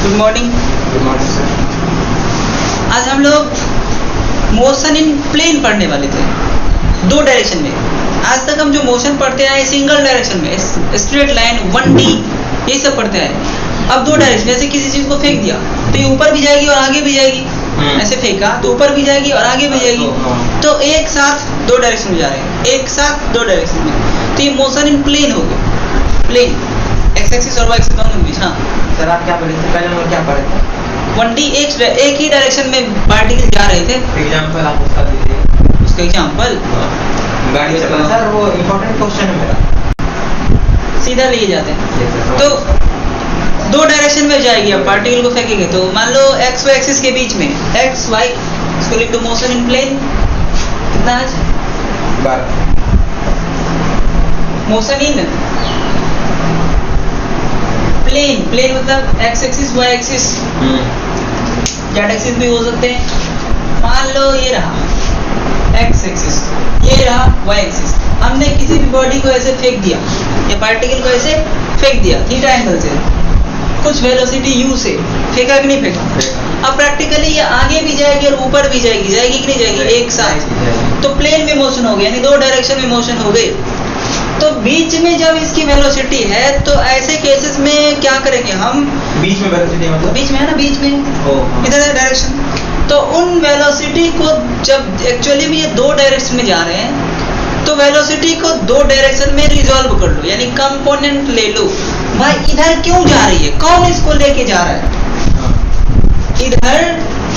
Good morning. Good morning sir. आज हम लोग मोशन इन प्लेन पढ़ने वाले थे, दो डायरेक्शन में। आज तक हम जो मोशन पढ़ते आए सिंगल डायरेक्शन में, स्ट्रेट लाइन, 1D, ये सब पढ़ते आए। अब दो डायरेक्शन, जैसे किसी चीज को फेंक दिया तो ये ऊपर भी जाएगी और आगे भी जाएगी। ऐसे फेंका तो ऊपर भी जाएगी और आगे भी जाएगी। तो एक साथ दो डायरेक्शन में जा रहे हैं, एक साथ दो डायरेक्शन में। तो ये मोशन इन प्लेन हो गया। प्लेन एक्स एक्सिस और वाई एक्सिस दोनों के बीच। हाँ सर, आप क्या पढ़े थे पहले और क्या पढ़े थे? 1D एक ही डायरेक्शन में पार्टिकल जा रहे थे। एग्जाम्पल आप उसका दीजिए। उसका एग्जाम्पल गाड़ी चलाना सर, वो इम्पोर्टेंट क्वेश्चन है मेरा। सीधा लिए जाते हैं। तो दो डायरेक्शन में जाएगी। अब पार्टिकल को फेंकेंगे तो मान लो एक्स वाई एक्सिस के बीच में, एक्स वाई, इसको लिख दो मोशन इन प्लेन। कितना है? 12। मोशन इन प्लेन, प्लेन मतलब X axis Y axis, Z axis भी हो सकते हैं। मान लो ये रहा एक्स एक्सिस, ये रहा वाई एक्सिस। हमने किसी भी बॉडी को ऐसे फेंक दिया, या पार्टिकल को ऐसे फेंक दिया थीटा एंगल से, कुछ वेलोसिटी u से। फेंका कि नहीं फेंका? अब प्रैक्टिकली ये आगे भी जाएगी और ऊपर भी जाएगी। जाएगी कि नहीं जाएगी? एक साथ। तो प्लेन में मोशन हो गया, यानी दो डायरेक्शन में मोशन हो गए। तो बीच में जब इसकी वेलोसिटी है तो ऐसे केसेस में क्या करेंगे हम? बीच में वेलोसिटी मतलब बीच में है ना, बीच में इधर है डायरेक्शन। तो उन वेलोसिटी को जब एक्चुअली में ये दो डायरेक्शन में जा रहे हैं तो वेलोसिटी को दो डायरेक्शन में रिजॉल्व कर लो, यानी कंपोनेंट ले लो। भाई इधर क्यों जा रही है? कौन इसको लेके जा रहा है?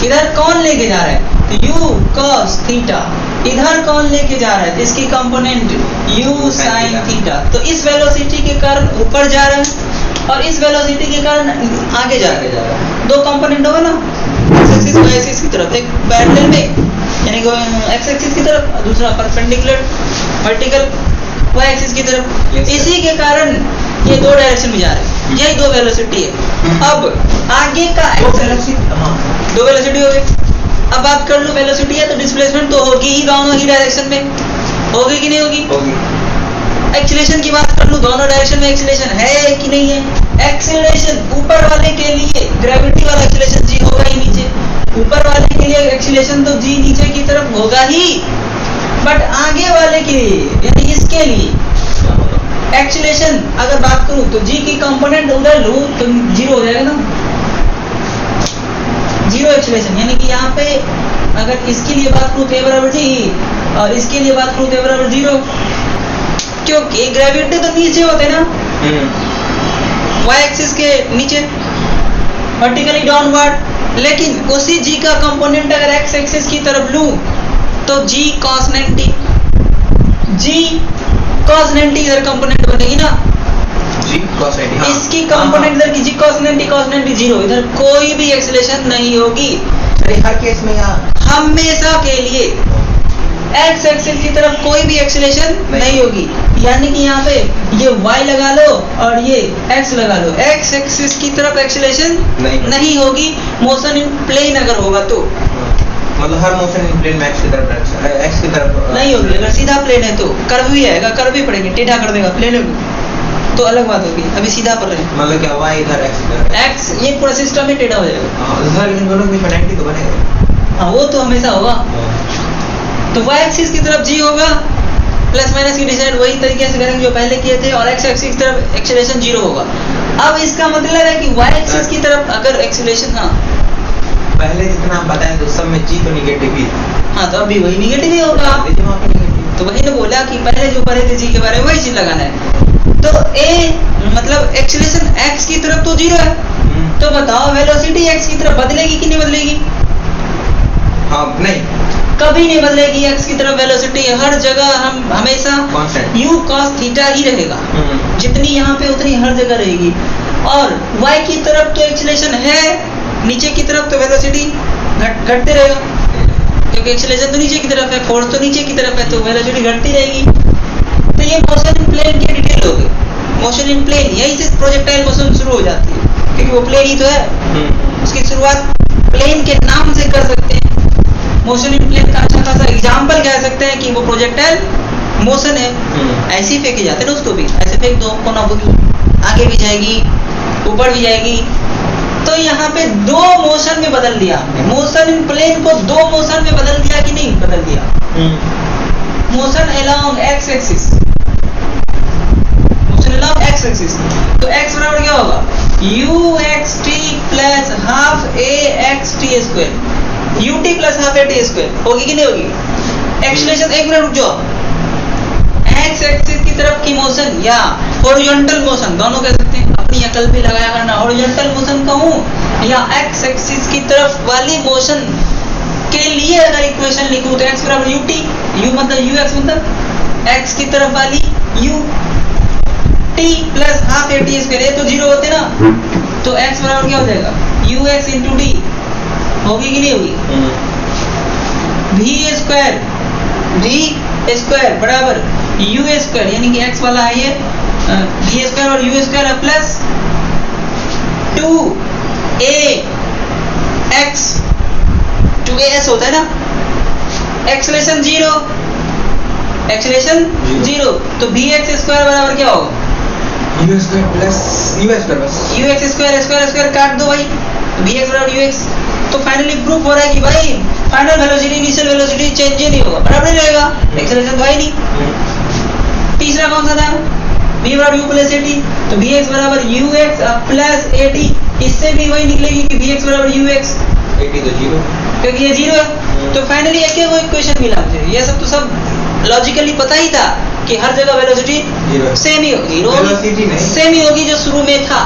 इधर कौन लेके जा रहा है? u cos theta. इधर कौन लेके जा रहा है? इसकी कंपोनेंट u sin थीटा। तो इस वेलोसिटी के कारण ऊपर जा रहा है और इस वेलोसिटी के कारण आगे जा रहा है। दो कंपोनेंट होगा ना, एक्स एक्सिस वाई एक्सिस की तरफ, एक पैरेलल में यानी एक्स एक्सिस की तरफ, दूसरा परपेंडिकुलर वर्टिकल वाई एक्सिस की तरफ। इसी के कारण ये दो डायरेक्शन में जा रहे हैं। यही दो वेलोसिटी है। अब आगे का दो वेलोसिटी हो गई। अब बात कर लो, वेलोसिटी है तो डिस्प्लेसमेंट तो होगी ही दोनों ही डायरेक्शन में। होगी कि नहीं होगी? एक्सीलरेशन की बात कर लो, दोनों डायरेक्शन में एक्सीलरेशन है कि नहीं है? एक्सीलरेशन ऊपर वाले के लिए ग्रेविटी वाला एक्सीलरेशन जी होगा ही नीचे, ऊपर वाले के लिए एक्सीलरेशन तो जी नीचे की तरफ होगा ही, बट आगे वाले के लिए यानी इसके लिए एक्सीलरेशन अगर बात करूं तो जी की कंपोनेंट उधर लूं तो जीरो हो जाएगा ना, जीरो एक्सीलरेशन। यानी कि यहाँ पे अगर इसके लिए बात करूं तो बराबर जी और इसके लिए बात करूं तो बराबर जीरो, क्योंकि ग्रेविटी तो नीचे होते ना, वाई एक्सिस के नीचे वर्टिकली डाउनवर्ड। लेकिन उसी जी का कंपोनेंट अगर एक्स एक्सिस की तरफ लूं तो जी cos 90, जी cos 90 इधर कंपोनेंट बनेगी ना, जी cos 90। हाँ। इसकी कंपोनेंट इधर की जी cos 90 जीरो, इधर कोई भी एक्सीलरेशन नहीं होगी। अरे हर केस में यहाँ हमेशा के लिए एक्स एक्सिस की तरफ कोई भी एक्सीलरेशन नहीं होगी। यानी कि यहाँ पे ये y लगा लो और ये x लगा लो, एक्स एक्सिस की तरफ एक्सीलरेशन नहीं होगी। मोशन इन प्लेन अगर होगा तो मतलब हर मोशन इन प्लेन में एक्स की तरफ नहीं होगी। अगर सीधा प्लेन है तो कर्व भी आएगा, कर्व भी पड़ेंगे, टेढ़ा कर देगा प्लेन को तो अलग बात होगी। अभी सीधा पड़ रहे हैं, मतलब क्या y इधर x ये पूरा सिस्टम ही टेढ़ा हो जाएगा। सर इन दोनों के बीच में 90 तो बनेगा। हाँ वो तो हमेशा होगा। तो y एक्सिस की तरफ g होगा, प्लस माइनस की डिसाइड वही तरीके से करेंगे जो पहले किए थे, और x एक्सिस की तरफ एक्सीलरेशन जीरो होगा। अब इसका मतलब है कि y एक्सिस की तरफ अगर एक्सीलरेशन, हाँ पहले जितना आप बताएं तो सब में g तो निगेटिव ही, हाँ तो अभी वही निगेटिव ही होगा। तो वही तो बोला कि पहले जो पढ़े थे g के बारे में वही चीज लगाना है। तो a मतलब एक्सीलरेशन x की तरफ तो जीरो है, तो बताओ वेलोसिटी x की तरफ बदलेगी कि नहीं बदलेगी? हाँ नहीं, कभी नहीं बदलेगी। x की तरफ वेलोसिटी हर जगह हम हमेशा u cos थीटा ही रहेगा, जितनी यहाँ पे उतनी हर जगह रहेगी। और y की तरफ तो एक्सीलरेशन है नीचे की तरफ, तो वेलोसिटी घटते रहेगा, क्योंकि एक्सीलरेशन तो नीचे की तरफ है, फोर्स तो नीचे की तरफ है, तो वेलोसिटी घटती रहेगी। तो ये मोशन इन प्लेन की डिटेल हो गई। मोशन इन प्लेन यही से प्रोजेक्टाइल मोशन शुरू हो जाती है, क्योंकि वो प्लेन ही तो है। उसकी शुरुआत प्लेन के नाम से कर सकते हैं। मोशन इन प्लेन का अच्छा खासा एग्जाम्पल कह सकते हैं कि वो प्रोजेक्टाइल मोशन है। ऐसे ही फेंके जाते हैं ना, उसको भी ऐसे फेंक दो, कोना आगे भी जाएगी ऊपर भी जाएगी। तो तो यहाँ पे दो मोशन में बदल दिया हमने, मोशन इन प्लेन को दो मोशन में बदल दिया कि नहीं बदल दिया? Motion along x axis, motion along x axis, तो x बराबर क्या होगा? uxt plus half A x T square, ut plus half A T square, होगी कि नहीं होगी? एक्सीलरेशन, एक मिनट रुक जाओ, एक्स एक्सिस की तरफ की मोशन या हॉरिजॉन्टल मोशन दोनों कह सकते हैं, अपनी अकल पे लगाया करना। हॉरिजॉन्टल मोशन कहूं या एक्स एक्सिस की तरफ वाली मोशन के लिए अगर इक्वेशन लिखूं तो x बराबर ut, u मतलब ux मतलब x की तरफ वाली u, t plus half A T square, ये तो जीरो होते ना, तो x बराबर क्या हो जाएगा? ux इंटू टी, होगी कि नहीं होगी? v स्क्वायर बराबर u स्क्वायर, यानी कि x वाला है ये v स्क्वायर और u स्क्वायर प्लस 2as होता है ना, एक्सेलरेशन जीरो, एक्सेलरेशन जीरो, तो bx स्क्वायर बराबर क्या होगा? u स्क्वायर प्लस बस ux स्क्वायर काट दो भाई, bx बराबर ux। तो फाइनली प्रूफ हो रहा है कि भाई final velocity initial velocity change ही नहीं होगा, बराबर ही रहेगा, एक्सेलरेशन तो है नहीं। तीसरा कौन सा था? v बराबर u प्लस at, तो bx बराबर ux प्लस at, इससे भी वही निकलेगी कि bx बराबर ux, at तो जीरो क्योंकि ये जीरो है। तो फाइनली एक ही वो इक्वेशन मिला मुझे, ये सब तो सब लॉजिकली पता ही था कि हर जगह वेलोसिटी सेम ही होगी, वेलोसिटी नहीं सेम ही होगी जो शुरू में था,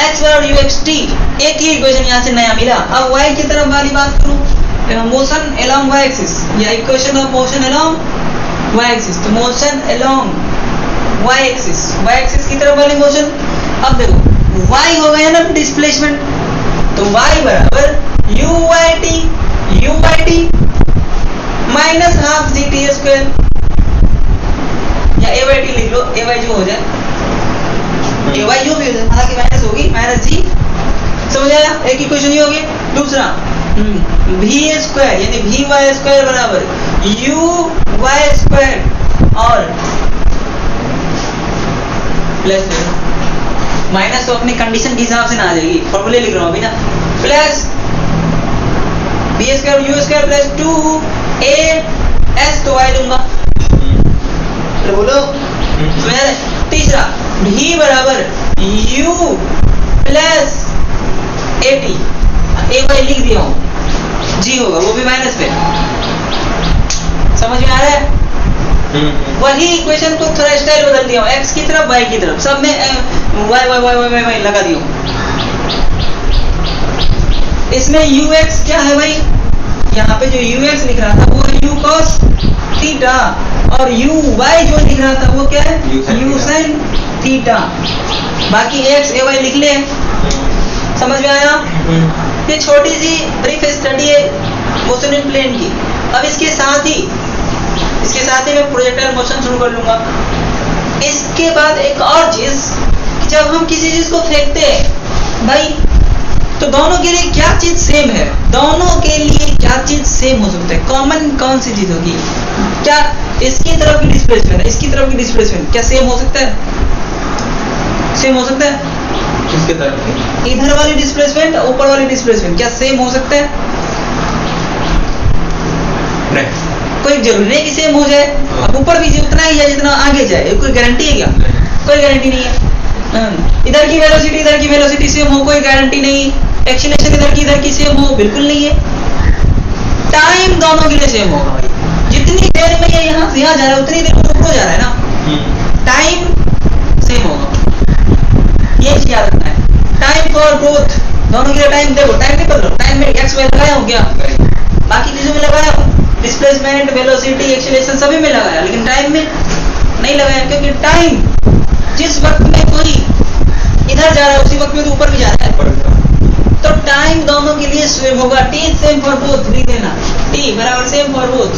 x बराबर uxt, एक ही इक्वेशन यहाँ से नया मिला। अब y की तरफ वाली बात करूं, मोशन अलोंग y एक्सिस या equation of motion along y axis, तो मोशन अलोंग y एक्सिस की तरफ वाली मोशन। अब देखो y हो गया ना डिस्प्लेसमेंट, तो y बराबर u/t minus half G T square, या a/t लिख लो, a जो हो जाए, a जो भी हो जाए, हालांकि माइनस होगी, माइनस जी, समझ आया? एक इक्वेशन ये हो गई। दूसरा v स्क्वायर यानी vy स्क्वायर बराबर uy स्क्वायर और प्लस माइनस तो अपनी कंडीशन के हिसाब से ना आ जाएगी, फॉर्मूले लिख रहा हूं अभी ना, plus b square u square plus 2as, तो y लूंगा, तो बोलो। तीसरा v बराबर u प्लस at, ay लिख दिया हूं, g होगा वो भी माइनस पे, समझ में आ रहा है? वही इक्वेशन को थोड़ा स्टाइल बदल दिया हूं, x की तरफ y की तरफ, सब में y लगा दिया हूं। इसमें ux क्या है भाई? यहाँ पे जो ux लिख रहा था वो है u cos थीटा, और uy जो लिख रहा था वो क्या है? u sin theta. बाकी x ay लिख ले, समझ में आया? ये छोटी सी ब्रीफ स्टडी है मोशन इन प्लेन की। अब इसके साथ ही मैं प्रोजेक्टाइल मोशन शुरू कर लूंगा। इसके बाद एक और चीज, जब हम किसी चीज को फेंकते हैं भाई, तो दोनों के लिए क्या चीज सेम है? दोनों के लिए क्या चीज सेम हो सकता है? कॉमन कौन सी चीज होगी? क्या इसकी तरफ की डिस्प्लेसमेंट है, इसकी तरफ की डिस्प्लेसमेंट क्या सेम हो सकता है? सेम हो सकता है? किसके तरफ? इधर वाली डिस्प्लेसमेंट, ऊपर वाली डिस्प्लेसमेंट क्या सेम हो सकता है? नहीं, कोई जरूरी नहीं कि सेम हो जाए, अब ऊपर भी उतना ही जाए जितना आगे जाए, कोई गारंटी है क्या? कोई गारंटी नहीं है। इधर की वेलोसिटी सेम हो, कोई गारंटी नहीं। एक्सीलरेशन इधर की सेम हो, बिल्कुल नहीं है। टाइम दोनों के लिए सेम होगा भाई, जितनी देर में ये यहाँ से यहाँ जा रहा है उतनी देर में ऊपर जा रहा है ना, टाइम सेम होगा, ये याद रखना है। टाइम फॉर बोथ, दोनों के लिए टाइम देखो, टाइम नहीं बदलो, टाइम में एक्स वाई लगाया हूँ क्या? बाकी चीजों में लगाया हूँ, डिस्प्लेसमेंट, वेलोसिटी, एक्सीलरेशन सभी में लगाया, लेकिन टाइम में नहीं लगाया, क्योंकि टाइम जिस वक्त में कोई इधर जा रहा है उसी वक्त में तो ऊपर भी जा रहा है, तो टाइम दोनों के लिए सेम होगा। टी सेम फॉर बोथ, लिख देना, टी बराबर same for both,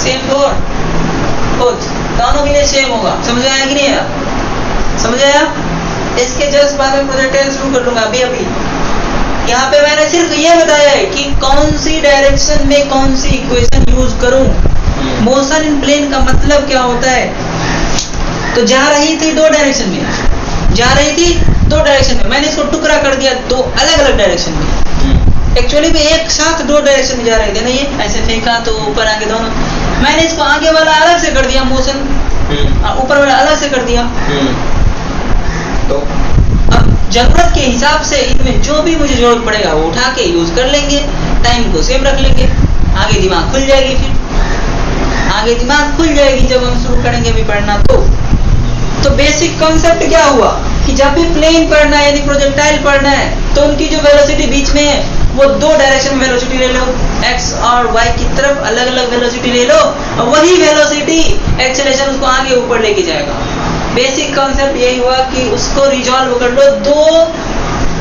same for both, दोनों के लिए सेम होगा। समझ आया कि नहीं आया? समझ आया? इसके जस्ट बाद में प्रोजेक्टाइल शुरू कर लूंगा अभी। यहाँ पे मैंने सिर्फ ये बताया है कि कौन सी डायरेक्शन में कौन सी इक्वेशन यूज करूं। मोशन इन प्लेन का मतलब क्या होता है? तो जा रही थी दो डायरेक्शन में, मैंने इसको टुकड़ा पूरा कर दिया दो अलग अलग डायरेक्शन में। एक्चुअली में एक साथ दो डायरेक्शन में जा रहे थे ना, ये ऐसे फेंका तो ऊपर आगे दोनों, मैंने इसको आगे वाला अलग से कर दिया मोशन, ऊपर वाला अलग से कर दिया। तो अब जरूरत के हिसाब से इनमें जो भी मुझे जरूरत पड़ेगा वो उठा के यूज कर लेंगे, टाइम को सेव रख लेंगे, आगे दिमाग खुल जाएगी। फिर आगे दिमाग खुल जाएगी जब हम शुरू करेंगे भी पढ़ना। तो बेसिक कॉन्सेप्ट क्या हुआ कि जब भी प्लेन पढ़ना है यानी प्रोजेक्टाइल पढ़ना है तो उनकी जो वेलोसिटी बीच में है वो दो डायरेक्शन में वेलोसिटी ले लो, एक्स और वाई की तरफ अलग अलग वेलोसिटी ले लो, और वही वेलोसिटी एक्सेलरेशन उसको आगे ऊपर लेके जाएगा। बेसिक कॉन्सेप्ट यही हुआ कि उसको रिजॉल्व कर लो दो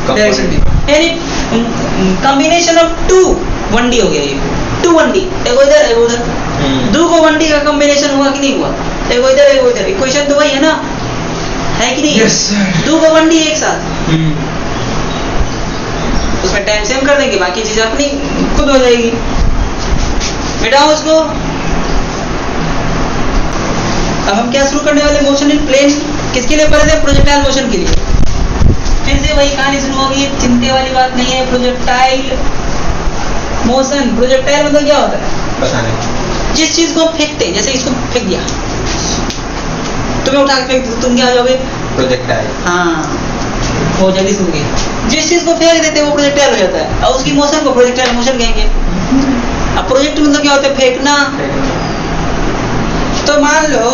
डायरेक्शन में, यानी कॉम्बिनेशन ऑफ टू 1D हो गया। ये 2 1D, एक इधर एक उधर, दो को 1D का कॉम्बिनेशन हुआ कि नहीं हुआ, एक इधर एक उधर। इक्वेशन तो वही है ना, है कि नहीं? Yes, sir. दो को 1D एक साथ, उसमें टाइम सेव कर देंगे, बाकी चीज अपनी खुद हो जाएगी। मिटाओ उसको। अब हम क्या शुरू करने वाले, मोशन इन प्लेन। किसके लिए पढ़े थे? प्रोजेक्टाइल मोशन के लिए। फिर से वही कहानी शुरू होगी, चिंता वाली बात नहीं है। प्रोजेक्टाइल मोशन, प्रोजेक्टाइल मतलब क्या होता है? पता नहीं। जिस चीज को हम फेंकते हैं, जैसे इसको फेंक दिया, तुम्हें उठा के फेंक दो, तुम क्या हो जाओगे? प्रोजेक्टाइल। हाँ, वो जल्दी सुन गए। जिस चीज को फेंक देते हैं वो प्रोजेक्टाइल हो जाता है, और उसकी मोशन को प्रोजेक्टाइल मोशन कहेंगे। अब प्रोजेक्ट मतलब क्या होता है? फेंकना। तो मान लो,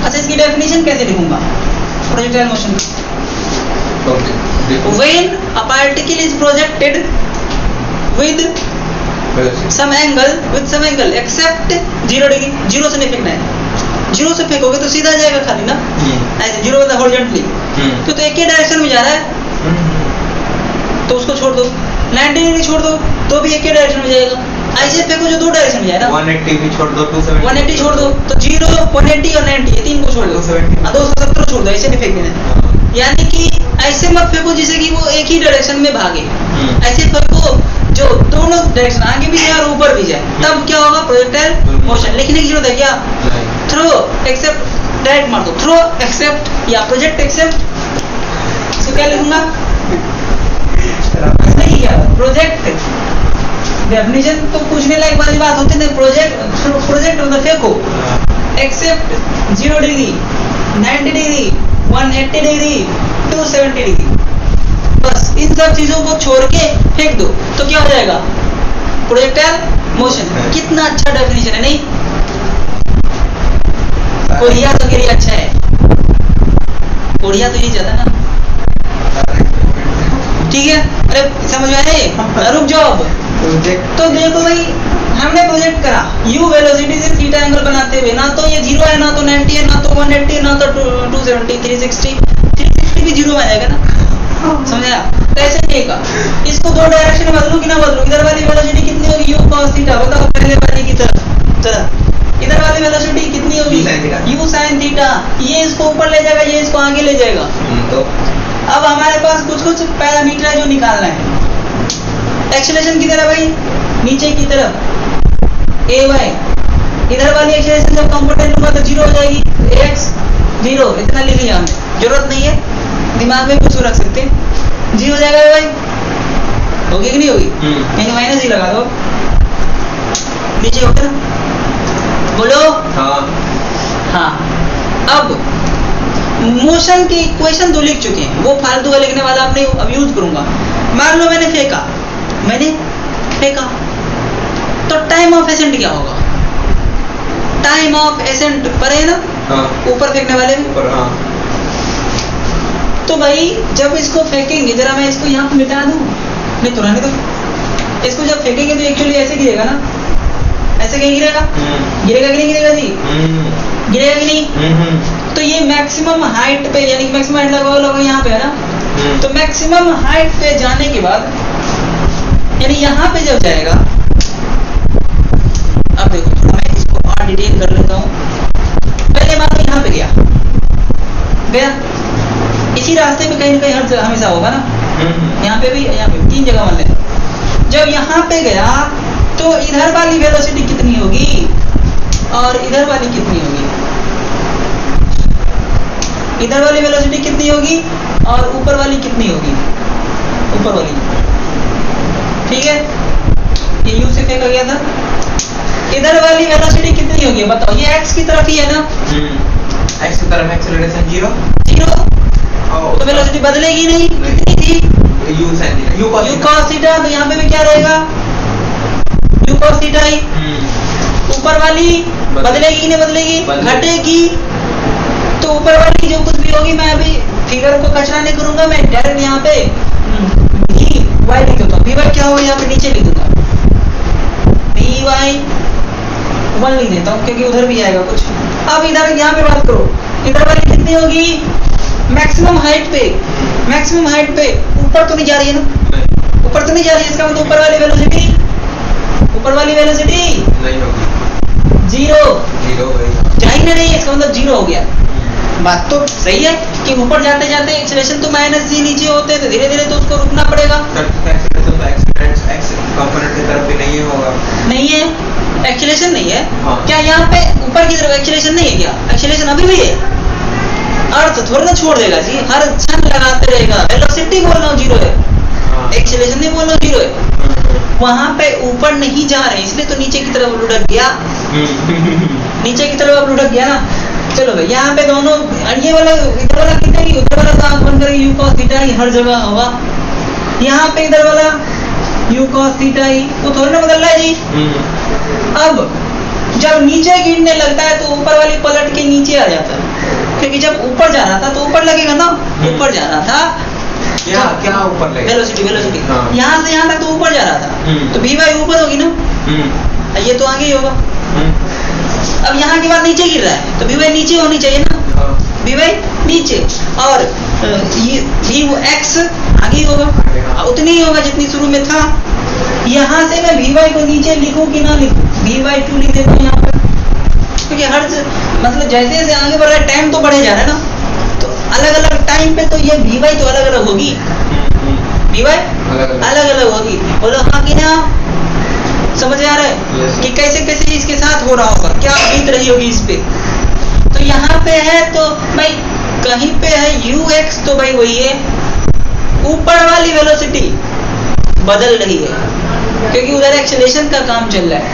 अच्छा इसकी डेफिनेशन कैसे लिखूंगा projectile motion? When a particle is projected with some angle except 0 degree, 0 से नहीं फेंकना है। 0 से फेंकोगे तो सीधा जाएगा खाली ना, ऐसे 0 मतलब हॉरिजॉन्टली, तो एक ही डायरेक्शन में जा रहा है तो उसको छोड़ दो। 90 डिग्री छोड़ दो तो भी एक ही डायरेक्शन में जाएगा। ऐसे फेंको जो दो डायरेक्शन में जाए ना। 180 भी छोड़ दो, 180 छोड़ दो तो 0, 180 और 90 ये तीन को छोड़ दो, 270 छोड़ दो, ऐसे नहीं फेंक देना। यानी कि ऐसे मत फेंको जिसे कि वो एक ही डायरेक्शन में भागे, ऐसे फेंको जो दोनों डायरेक्शन आगे भी जाए और ऊपर भी जाए, तब क्या होगा? Projectile motion. लिखने की जरूरत है क्या? थ्रो एक्सेप्ट, डायरेक्ट मार दो, थ्रो एक्सेप्ट या प्रोजेक्ट एक्सेप्ट। इसको क्या लिखूंगा? नहीं क्या प्रोजेक्ट डेफिनेशन तो पूछने लायक वाली बात होती है। प्रोजेक्ट मतलब फेंको, except 0 degree, 90 degree, 180 degree, 270 degree, बस इन सब चीजों को छोड़ के फेंक दो तो क्या हो जाएगा? Projectile motion. कितना अच्छा डेफिनेशन है, नहीं? कोरिया तो के लिए अच्छा है, कोरिया तो ये ज्यादा ना, ठीक है? अरे समझ में आए? रुक जाओ। तो देखो भाई, हमने प्रोजेक्ट करा u वेलोसिटी से थीटा एंगल बनाते हुए, ना तो ये 0 है, ना तो 90 है, ना तो 180, ना तो 270, 360 भी 0 में आएगा ना, समझा? तो ऐसे नहीं का, इसको दो डायरेक्शन में बदलूं कि ना बदलूं? इधर वाली वेलोसिटी कितनी होगी? u cos थीटा, बताओ पहले वाली की तरह। इधर वाली वेलोसिटी कितनी होगी? u sin theta. ये इसको ऊपर ले जाएगा, ये इसको आगे ले जाएगा। तो अब हमारे पास कुछ पैरामीटर है जो निकालना है। एक्सेलरेशन की तरह भाई, नीचे की तरफ ए वाई, इधर वाली एक्सेलरेशन जब कंपोनेंट लूंगा तो 0 हो जाएगी, x 0, इतना लिख लिया हमने, जरूरत नहीं है, दिमाग में कुछ रख सकते हैं। 0 हो जाएगा भाई, होगी कि नहीं होगी? यानी माइनस ही लगा दो, नीचे होगा ना, बोलो। हाँ। अब मोशन की इक्वेशन 2 लिख चुके हैं, वो फालतू का लिखने वाला अब नहीं, अब यूज करूंगा। मान लो मैंने फेंका तो टाइम ऑफ एसेंट क्या होगा? टाइम ऑफ एसेंट पर है ना, ऊपर फेंकने वाले में। तो भाई जब इसको फेंकेंगे, जरा मैं इसको यहाँ पे मिटा दूं, नहीं तो रहने दो। इसको जब फेंकेंगे तो एक्चुअली ऐसे गिरेगा ना, ऐसे कहीं गिरेगा? गिरेगा कि नहीं गिरेगा जी? गिरेगा कि नहीं? तो ये मैक्सिमम हाइट पे, यानी मैक्सिमम हाइट लगा यहाँ पे है ना, तो मैक्सिमम हाइट पे जाने के बाद, यानी यहाँ पे जब जाएगा, अब देखो थोड़ा मैं इसको और डिटेल कर लेता हूँ। पहले मान लो यहाँ पे गया, इसी रास्ते पे कहीं ना कहीं हर हमेशा होगा ना, यहाँ पे भी, यहाँ पे 3 जगह मान लेते। जब यहाँ पे गया तो इधर वाली वेलोसिटी कितनी होगी और इधर वाली कितनी होगी? इधर वाली वेलोसिटी कितनी होगी और ऊपर वाली कितनी होगी, ऊपर वाली, ठीक है। ये यू से फेंका गया था, इधर वाली वेलोसिटी कितनी होगी बताओ, ये एक्स की तरफ ही है ना, एक्स की तरफ एक्सेलरेशन 0 तो वेलोसिटी बदलेगी नहीं, कितनी थी you sin theta, you cos theta, तो यहाँ पे भी क्या रहेगा यू cos थीटा ही। ऊपर वाली बदलेगी नहीं बदलेगी, घटेगी, तो ऊपर वाली जो कुछ भी होगी, मैं अभी फिगर को कचरा नहीं करूंगा, मैं डायरेक्ट यहाँ पे वी वाई लिख दूंगा, वी वाई क्या होगा यहाँ पे नीचे लिख दूंगा, वी वाई 1 लिख देता हूँ क्योंकि उधर भी आएगा कुछ। अब इधर यहाँ पे बात करो, इधर वाली कितनी होगी मैक्सिमम हाइट पे, मैक्सिमम हाइट पे ऊपर तो नहीं जा रही है ना, ऊपर तो नहीं जा रही है, इसका मतलब ऊपर वाली वेलोसिटी नहीं होगी, 0 जाएगी ना, नहीं इसका मतलब 0 हो गया। बात तो सही है कि ऊपर जाते जाते एक्सेलरेशन तो माइनस जी नीचे होते हैं, तो धीरे धीरे तो उसको रुकना पड़ेगा। कंपोनेंट की तरफ भी नहीं होगा, नहीं है एक्सेलरेशन नहीं है, हाँ। क्या यहाँ पे ऊपर की तरफ एक्सेलरेशन नहीं है, क्या एक्सेलरेशन अभी भी है, अर्थ थोड़ा ना छोड़ देगा जी, हर क्षण लगाते रहेगा, वेलोसिटी बोल रहा हूँ 0 है, एक्सेलरेशन नहीं बोल रहा हूँ 0 है, वहां पे ऊपर नहीं जा रहे इसलिए तो नीचे की तरफ लुढ़क गया, नीचे की तरफ अब लुढ़क गया ना। चलो भाई यहाँ पे दोनों, ये वाला इधर वाला कितना ही, उधर वाला तो आंख बंद करके यू cos थीटा ही हर जगह होगा, यहाँ पे इधर वाला यू cos थीटा ही, वो थोड़ा ना बदल रहा है जी। अब जब नीचे गिरने लगता है तो ऊपर वाली पलट के नीचे आ जाता है, क्योंकि जब ऊपर जा रहा था तो ऊपर लगेगा ना, ऊपर जा रहा था क्या ऊपर लगेगा, वेलोसिटी हाँ। यहाँ से यहाँ तक तो ऊपर जा रहा था, तो वी वाई ऊपर होगी ना, ये तो आगे ही होगा। अब यहाँ के बाद नीचे गिर रहा है तो वी वाई नीचे होनी चाहिए ना, वी वाई नीचे, और ये वी एक्स आगे ही होगा, उतनी ही होगा जितनी शुरू में था। यहाँ से मैं वी वाई को नीचे लिखूं कि ना लिखूं, वी वाई 2 लिख देता हूँ यहाँ पर, क्योंकि हर मतलब जैसे जैसे आगे बढ़ रहा है टाइम तो बढ़े जा रहा है ना, तो अलग अलग टाइम पे तो ये वी वाई तो अलग अलग होगी, वी वाई अलग अलग होगी। बोलो हाँ कि ना, समझ आ रहा है कि कैसे कैसे इसके साथ हो रहा होगा, क्या बीत रही होगी इस पे। तो यहाँ पे है तो भाई कहीं पे है यू एक्स, तो भाई वही है, ऊपर वाली वेलोसिटी बदल रही है क्योंकि उधर एक्सेलरेशन का काम चल रहा है।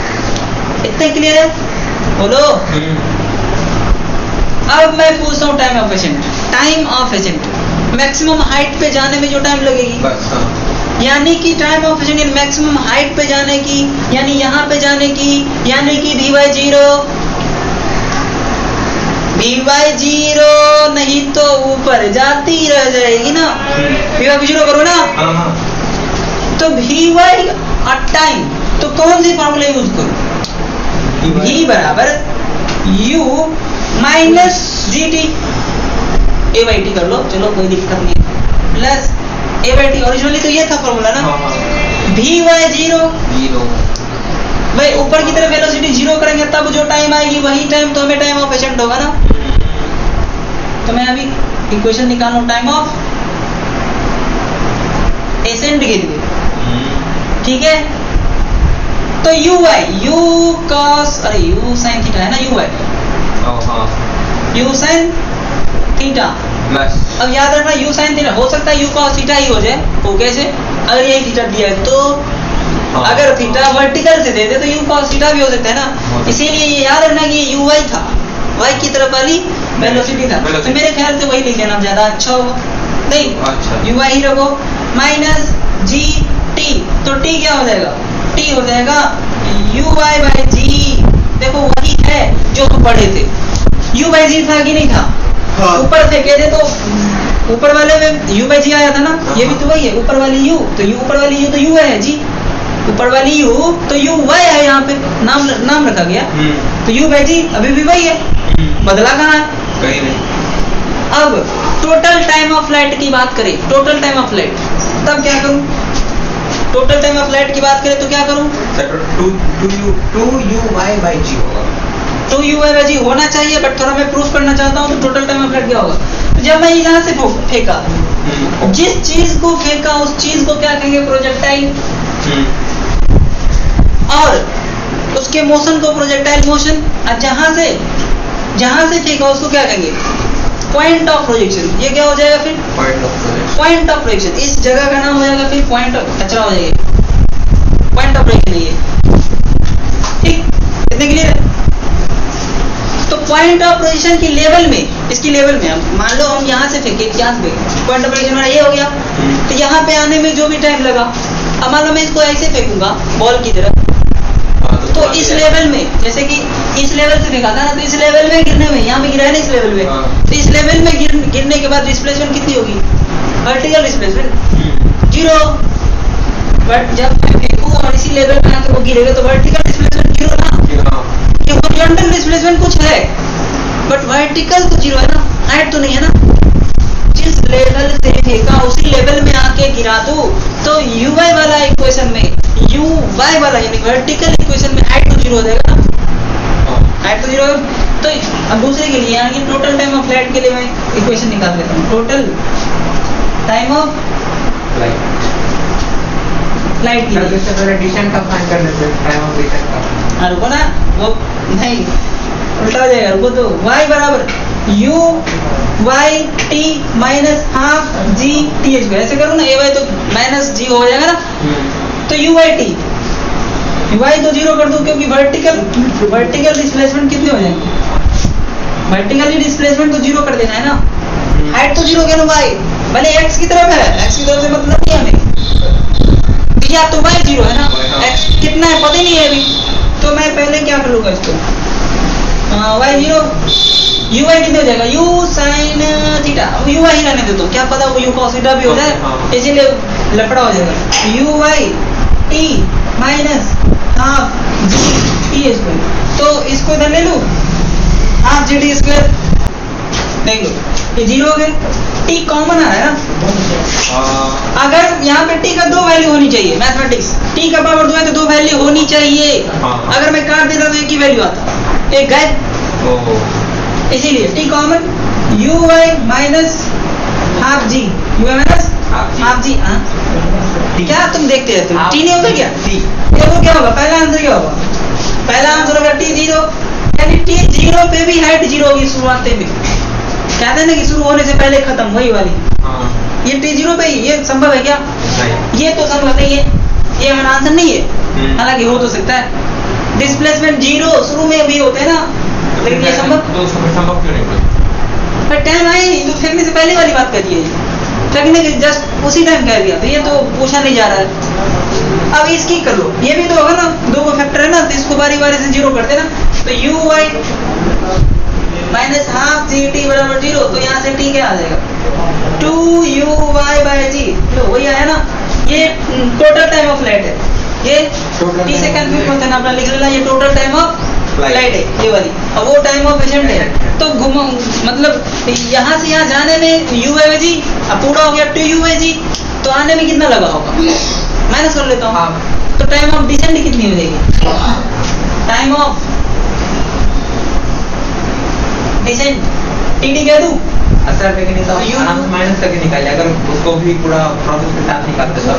इतना क्लियर है, बोलो। अब मैं पूछता हूँ time of accent, time of accent maximum height पे जाने में जो टाइम लगेगी, यानी कि time of accent maximum height पे जाने की, यानी यहाँ पे जाने की, यानी कि वी वाई 0 नहीं तो ऊपर जाती रह जाएगी ना, वी वाई 0 करो ना, तो वी वाई टाइम, तो कौन सी फॉर्मूला यूज करो, v बराबर u minus G T, A by T कर लो, चलो कोई दिक्कत नहीं, plus A by T, originally तो ये था फॉर्मूला ना, वी वाई 0 भाई ऊपर की तरफ वेलोसिटी 0 करेंगे तब जो टाइम आएगी वही टाइम तो हमें टाइम ऑफ एसेंट होगा ना। तो मैं अभी इक्वेशन निकालूं टाइम ऑफ एसेंट के लिए, ठीक है। तो यू वाई यू cos, अरे यू साइन थीटा है ना, you why you sine theta, अब याद रखना यू साइन थीटा, हो सकता है यू cos थीटा ही हो जाए, वो कैसे, अगर यही थीटा दिया है तो अगर थीटा वर्टिकल से दे दे तो यू cos थीटा भी हो सकता है ना, इसीलिए ये याद रखना कि ये यू वाई था, वाई की तरफ वाली वेलोसिटी था, तो मेरे ख्याल से वही लिख देना ज्यादा अच्छा होगा, नहीं यू वाई ही रखो माइनस जी टी, तो टी क्या हो जाएगा, टी हो जाएगा यू वाई बाई जी, देखो वही है जो हम पढ़े थे, यू बाई जी था कि नहीं था, ऊपर से कह दे तो ऊपर वाले में यू बाई जी आया था ना, ये भी तो वही है, ऊपर वाली यू तो यू, ऊपर वाली यू तो यू है जी, ऊपर वाली यू तो यू वाई है, यहाँ पे नाम रखा गया, तो यू बाई जी अभी भी वही है, बदला कहाँ है, कहीं नहीं। अब टोटल टाइम ऑफ फ्लाइट की बात करें, टोटल टाइम ऑफ फ्लाइट, तब क्या करूं, टोटल टाइम ऑफ फ्लाइट की बात करें तो क्या करूं, 2u बाई जी होगा, 2u बाई जी होना चाहिए, बट थोड़ा मैं प्रूफ करना चाहता हूं तो टोटल टाइम ऑफ फ्लाइट क्या होगा। तो जब मैं यहाँ से फेंका, जिस चीज को फेंका उस चीज को क्या कहेंगे, प्रोजेक्टाइल, और उसके मोशन को प्रोजेक्टाइल मोशन, और जहां से फेंका उसको क्या कहेंगे, पॉइंट ऑफ प्रोजेक्शन। ये क्या हो जाएगा फिर? Point of projection. Point of projection. इस जगह का नाम हो जाएगा फिर पॉइंट ऑफ, कचरा हो जाएगा, पॉइंट ऑफ प्रोजेक्शन है ये। ठीक, इतने क्लियर है? तो पॉइंट ऑफ प्रोजेक्शन की लेवल में, इसकी लेवल में हम मान लो हम यहाँ से फेंके, यहाँ से फेंके, पॉइंट ऑफ प्रोजेक्शन हमारा ये हो गया। तो यहाँ पे आने में जो भी टाइम लगा, अब मान लो मैं इसको ऐसे फेंकूंगा बॉल की तरह, तो इस लेवल में, जैसे कि इस लेवल से फेंका था ना, तो इस लेवल में गिरने में, यहाँ पे गिरा है ना इस लेवल में, तो इस लेवल में गिरने के बाद डिस्प्लेसमेंट कितनी होगी? Vertical displacement 0। बट जब मैं फेंकूं और इसी लेवल पे आके वो गिरेगा तो वर्टिकल डिस्प्लेसमेंट 0 ना। ये हॉरिजॉन्टल डिस्प्लेसमेंट कुछ है, बट वर्टिकल तो 0 है ना, हाइट तो नहीं है ना। जिस लेवल से फेंका उसी लेवल में आके गिरा दूं तो uy वाला इक्वेशन में, uy वाला यानी वर्टिकल इक्वेशन में हाइट तो 0 हो जाएगा ना, हाइट तो 0 है। तो अब दूसरे के लिए यहाँ की टोटल टाइम ऑफ फ्लाइट के लिए मैं इक्वेशन निकाल लेता हूँ। टोटल टाइम ऑफ फ्लाइट की डिस्टेंस का फाइंड करने से टाइम ऑफ डिस्टेंस का, रुको ना, वो नहीं उल्टा हो जाएगा, रुको। तो y बराबर u y t minus half g t h, ऐसे करो ना, a y तो माइनस g हो जाएगा ना, तो u y t, y तो 0 कर दूं क्योंकि वर्टिकल डिस्प्लेसमेंट कितने हो जाएंगे? वर्टिकली डिस्प्लेसमेंट तो 0 कर देना है ना, हाइट तो 0 क्या y, भले x की तरफ है, x की तरफ से मतलब नहीं हमें, या तो y 0 है ना, x कितना है पता ही नहीं है अभी, तो मैं पहले क्या कर लूंगा इसको, y 0, u y कितने हो जाएगा? u sin theta, u y ही रहने दे दो, क्या पता वो u cos थीटा भी हो जाए, इसीलिए लफड़ा हो जाएगा। u y t minus half g t square, तो इसको इधर ले लूं, हाफ जी टी स्क्वायर, देख लो ये 0 हो गए, t कॉमन आ रहा है ना। अगर यहाँ पे t का 2 वैल्यू होनी चाहिए, मैथमेटिक्स t का पावर 2 है तो 2 वैल्यू होनी चाहिए। अगर मैं काट देता तो एक ही वैल्यू आता, एक गायब, इसीलिए t common, u y minus half g, u y minus half g। हाँ क्या तुम देखते रहते हो, t नहीं होता क्या? देखो क्या होगा, पहला आंसर क्या होगा? पहला आंसर होगा t 0, यानी t 0 पे भी हाइट 0 होगी शुरुआत में। कहते हैं ना कि शुरू होने से पहले खत्म, वही वाली। ये t 0 पे ही, ये संभव है क्या? ये तो संभव नहीं है, ये हमारा आंसर नहीं है, हालांकि हो तो सकता है। डिस्प्लेसमेंट 0 शुरू में भी होते हैं ना, लेकिन ये संभव क्यों नहीं? पर टाइम आए नहीं तो फेंकने से पहले वाली बात करिए, फेंकने के जस्ट उसी टाइम कह दिया, तो ये तो पूछा नहीं जा रहा है। अब इसकी कर लो, ये भी तो होगा ना, 2 को फैक्टर है ना, तो इसको बारी बारी से 0 करते ना, तो u y minus half G T बराबर 0, तो यहाँ से t क्या आ जाएगा? 2u/g, लो वही आया ना। ये टोटल टाइम ऑफ फ्लाइट है, ये t से कंफ्यूज मत होना, अपना लिख लेना, ये टोटल टाइम ऑफ फ्लाइट है ये वाली, और वो टाइम ऑफ पेशेंट है। तो घुमा मतलब यहाँ से यहाँ जाने में u/g, अब पूरा हो गया 2u/g, तो आने में कितना लगा होगा? माइनस कर लेता हूँ, तो टाइम ऑफ डिसेंट कितनी हो जाएगी? टाइम ऑफ डिसेंट टीडी कह दूं? सर लेकिन तो आराम से माइनस करके निकालिए, अगर उसको भी पूरा प्रोसेस के साथ निकालते सर,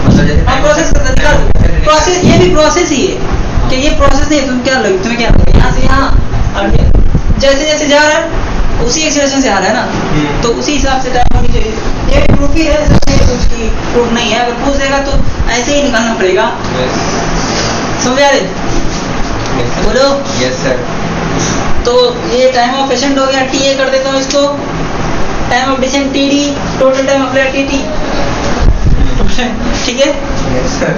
मतलब जैसे प्रोसेस करते निकाल, प्रोसेस ये भी प्रोसेस ही है कि ये प्रोसेस नहीं है। तुम्हें क्या लगे, यहाँ से यहाँ, और जैसे जैसे जा रहा है उसी एक्सेलरेशन से आ रहा है ना, तो उसी हिसाब से टाइम होनी चाहिए। ये प्रूफ ही है, उसकी प्रूफ नहीं है, अगर पूछ देगा तो ऐसे ही निकालना पड़ेगा। समझ आ रहे? बोलो। Yes sir. तो ये टाइम ऑफ पेशेंट हो गया, टी ए कर देता हूँ इसको, time of descent T D, total time of flight T T, ठीक है? Yes sir.